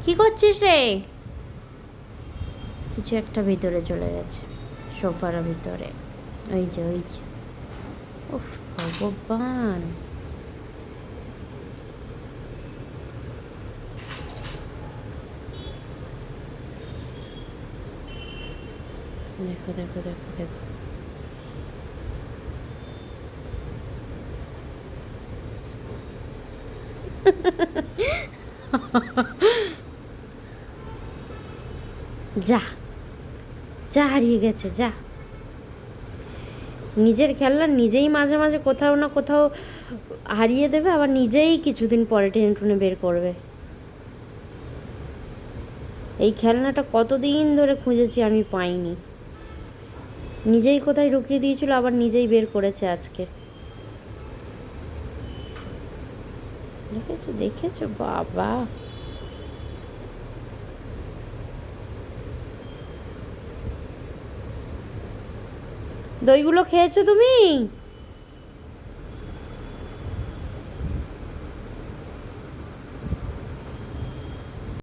কি করছিস রে? কিছু একটা ভিতরে চলে গেছে, সোফার ভিতরে। ওই যে ওই যে, উফ ভগবান। দেখো দেখো দেখো দেখো, যা যা, হারিয়ে গেছে, যা। নিজের খেলনা নিজেই মাঝে মাঝে কোথাও না কোথাও হারিয়ে দেবে, আবার নিজেই কিছুদিন পরে টেনে টুনে বের করবে। এই খেলনাটা কতদিন ধরে খুঁজেছি, আমি পাইনি। নিজেই কোথায় ঢুকিয়ে দিয়েছিল, আবার নিজেই বের করেছে আজকে। দেখেছো দেখেছো, বাবা। দইগুলো খেয়েছো তুমি?